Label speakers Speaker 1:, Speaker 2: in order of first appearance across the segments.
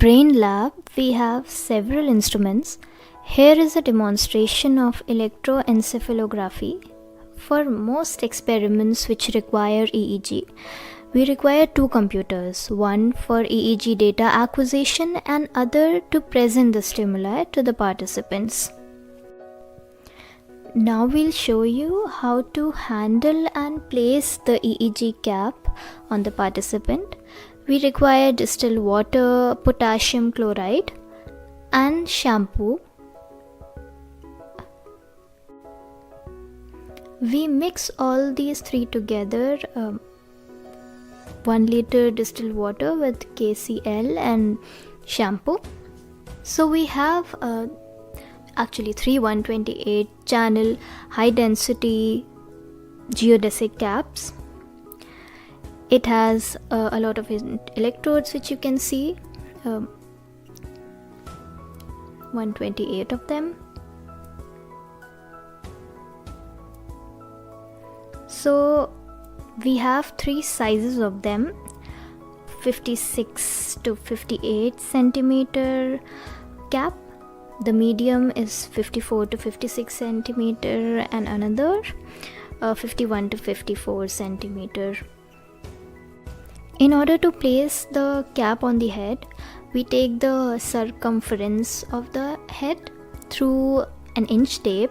Speaker 1: Brain Lab, we have several instruments. Here is a demonstration of electroencephalography. For most experiments which require EEG, we require two computers, one for EEG data acquisition and other to present the stimuli to the participants. Now we'll show you how to handle and place the EEG cap on the participant. We require distilled water, potassium chloride and shampoo. We mix all these three together, 1 liter distilled water with KCl and shampoo. So we have actually 3 128 channel high density geodesic caps. It has a lot of electrodes which you can see, 128 of them. So we have 3 sizes of them, 56 to 58 centimeter cap. The medium is 54 to 56 centimeter and another 51 to 54 centimeter. In order to place the cap on the head, we take the circumference of the head through an inch tape.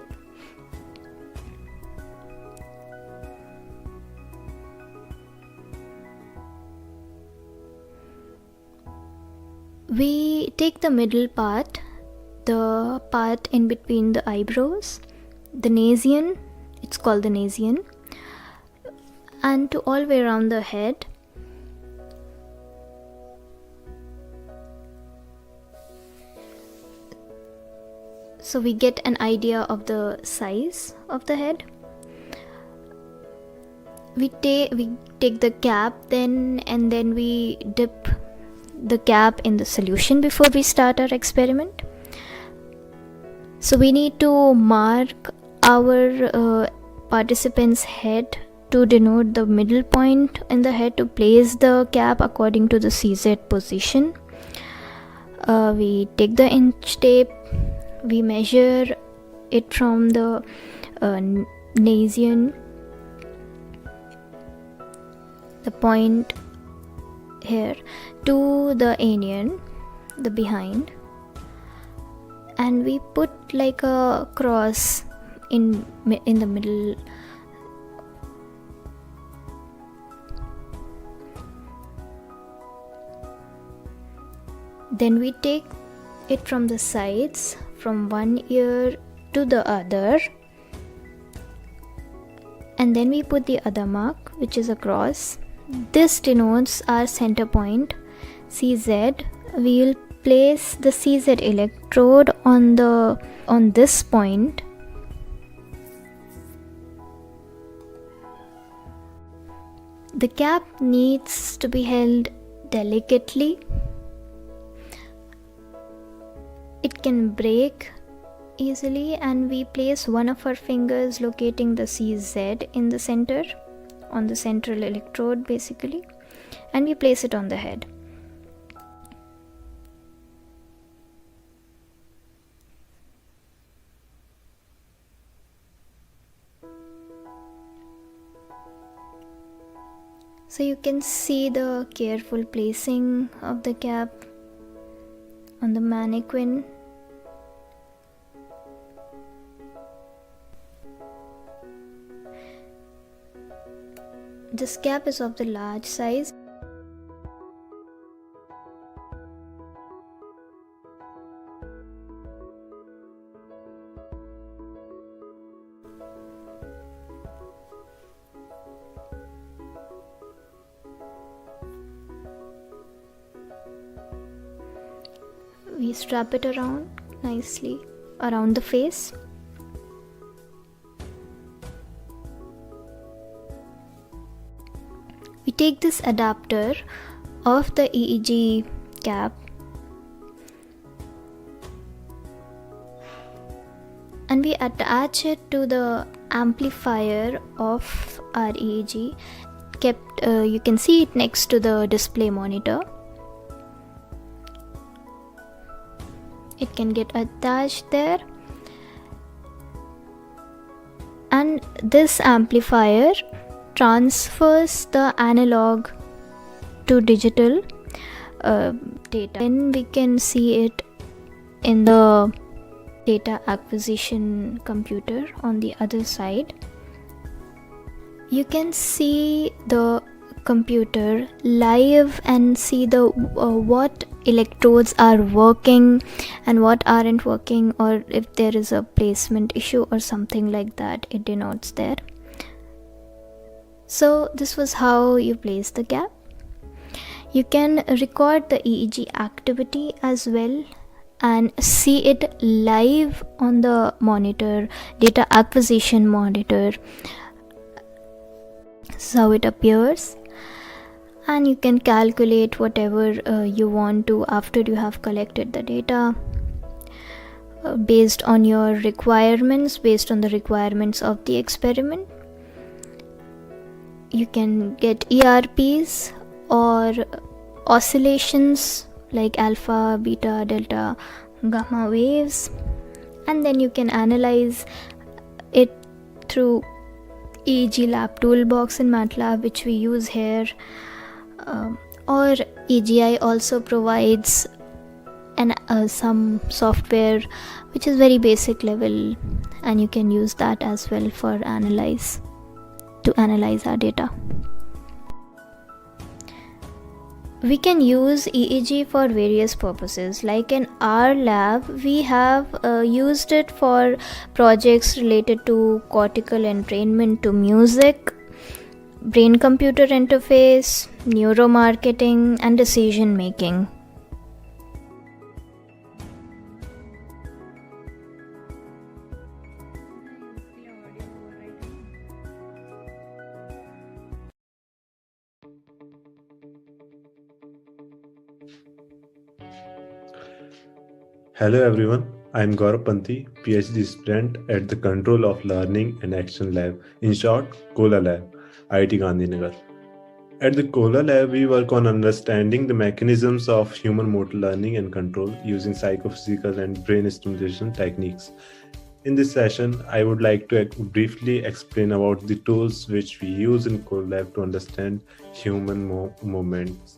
Speaker 1: We take the middle part, the part in between the eyebrows, the nasion, it's called the nasion, and to all the way around the head. So we get an idea of the size of the head. We take the cap and then we dip the cap in the solution before we start our experiment. So we need to mark our participant's head to denote the middle point in the head to place the cap according to the CZ position. We take the inch tape, we measure it from the nasion, the point here, to the anion, the behind, and we put like a cross in the middle. Then we take it from the sides, from one ear to the other, and then we put the other mark, which is a cross. This denotes our center point, CZ. We will place the CZ electrode on this point. The cap needs to be held delicately. It can break easily, and we place one of our fingers locating the CZ in the center, on the central electrode basically, and we place it on the head. So you can see the careful placing of the cap on the mannequin. This cap is of the large size. We strap it around nicely around the face. We take this adapter of the EEG cap and we attach it to the amplifier of our EEG. You can see it next to the display monitor. it can get attached there, and this amplifier transfers the analog to digital data. Then we can see it in the data acquisition computer on the other side. You can see the computer live and see the what electrodes are working and what aren't working, or if there is a placement issue or something like that, it denotes there. So this was how you place the gap. You can record the EEG activity as well and see it live on the monitor, data acquisition monitor. This is how it appears, and you can calculate whatever you want to after you have collected the data based on your requirements, based on the requirements of the experiment. You can get ERPs or oscillations like alpha, beta, delta, gamma waves, and then you can analyze it through EEG lab toolbox in MATLAB, which we use here, or EGI also provides some software which is very basic level, and you can use that as well to analyze our data. We can use EEG for various purposes. Like in our lab, we have used it for projects related to cortical entrainment to music, brain-computer interface, neuromarketing, and decision making.
Speaker 2: Hello everyone, I am Gaurav Panthi, PhD student at the Control of Learning and Action Lab, in short, CoLA Lab, IIT Gandhinagar. At the CoLA Lab, we work on understanding the mechanisms of human motor learning and control using psychophysical and brain stimulation techniques. In this session, I would like to briefly explain about the tools which we use in CoLA Lab to understand human movements.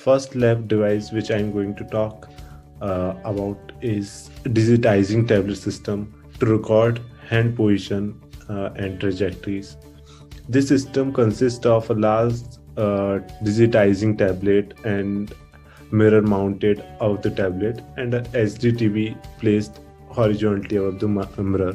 Speaker 2: First lab device which I am going to talk about is digitizing tablet system to record hand position and trajectories. This system consists of a large digitizing tablet and mirror mounted above the tablet and a HDTV placed horizontally above the mirror.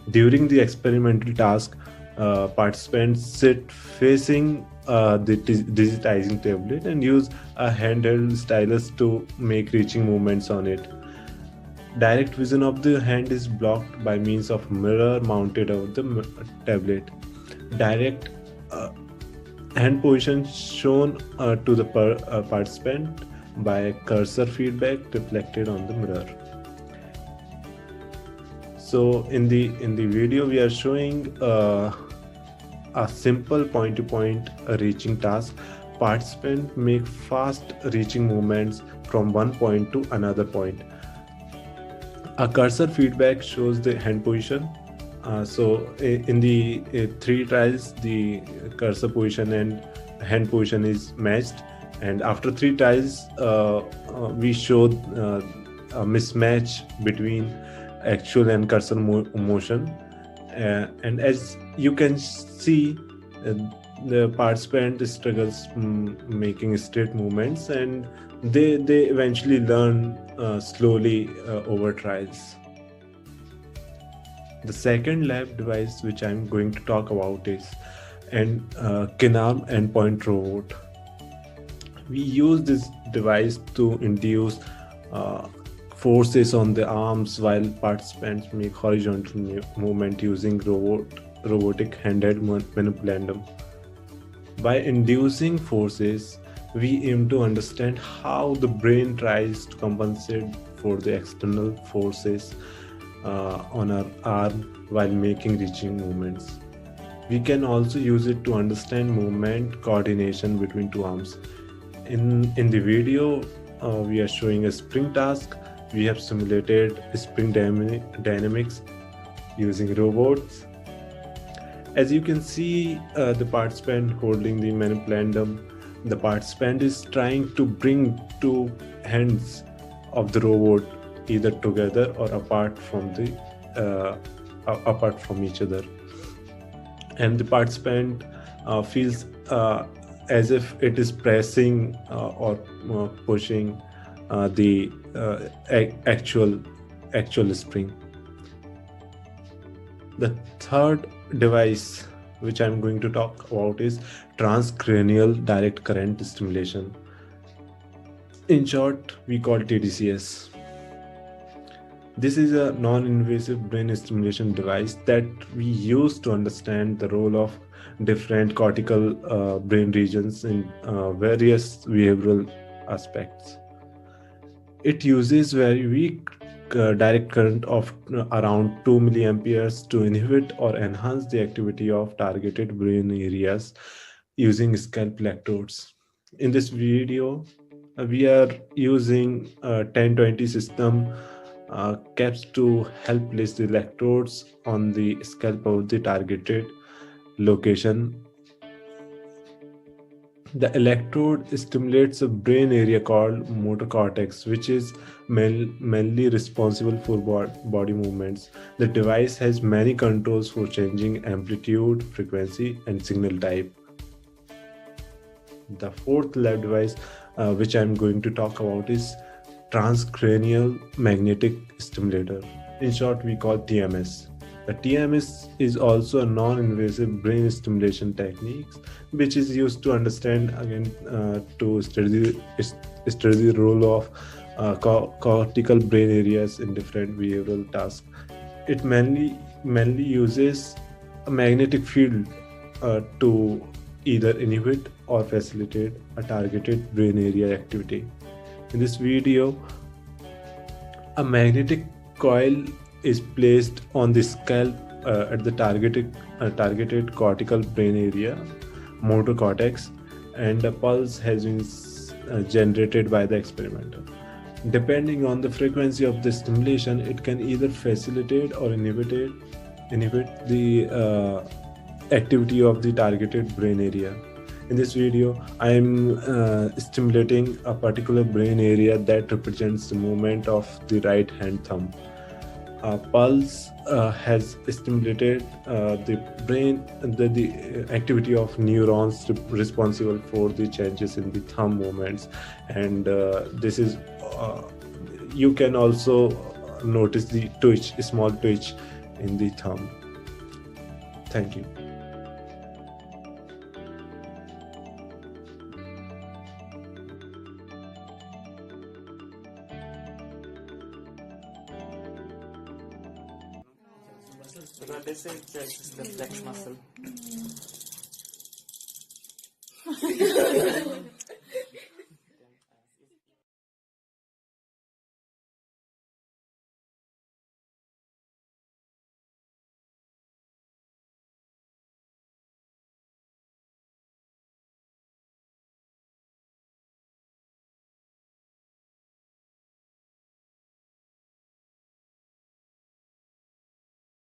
Speaker 2: During the experimental task, participants sit facing the digitizing tablet and use a handheld stylus to make reaching movements on it. Direct vision of the hand is blocked by means of mirror mounted over the tablet. Direct hand position shown to the participant by cursor feedback reflected on the mirror. So in the video we are showing a simple point-to-point reaching task. Participants make fast reaching movements from one point to another point. A cursor feedback shows the hand position. So in the 3 trials, the cursor position and hand position is matched, and after 3 trials, we showed a mismatch between actual and cursor motion. And as you can see, the participant struggles making straight movements, and they eventually learn slowly over trials. The second lab device which I'm going to talk about is an Kinarm endpoint robot. We use this device to induce forces on the arms while participants make horizontal movement using robotic handheld manipulandum. By inducing forces, we aim to understand how the brain tries to compensate for the external forces on our arm while making reaching movements. We can also use it to understand movement coordination between 2 arms. In the video, we are showing a spring task. We have simulated spring dynamics using robots. As you can see, the participant holding the manipulendum, the participant is trying to bring two hands of the robot either together or apart from each other, and the participant feels as if it is pressing or pushing the actual spring. The third device which I'm going to talk about is transcranial direct current stimulation. In short, we call TDCS. This is a non-invasive brain stimulation device that we use to understand the role of different cortical brain regions in various behavioral aspects. It uses very weak direct current of around 2 milliamperes to inhibit or enhance the activity of targeted brain areas using scalp electrodes. In this video, we are using a 1020 system caps to help place the electrodes on the scalp of the targeted location. The electrode stimulates a brain area called motor cortex, which is mainly responsible for body movements. The device has many controls for changing amplitude, frequency, and signal type. The fourth lab device, which I'm going to talk about, is transcranial magnetic stimulator. In short, we call TMS. The TMS is also a non-invasive brain stimulation technique, which is used to understand to study the role of cortical brain areas in different behavioral tasks. It mainly uses a magnetic field to either inhibit or facilitate a targeted brain area activity. In this video, a magnetic coil is placed on the scalp at the targeted cortical brain area, motor cortex, and a pulse has been generated by the experimenter. Depending on the frequency of the stimulation, it can either facilitate or inhibit the activity of the targeted brain area. In this video, I am stimulating a particular brain area that represents the movement of the right hand thumb. Pulse has stimulated the brain, the activity of neurons responsible for the changes in the thumb movements, and this is you can also notice the twitch, small twitch in the thumb. Thank you.
Speaker 3: So now this is the flex muscle.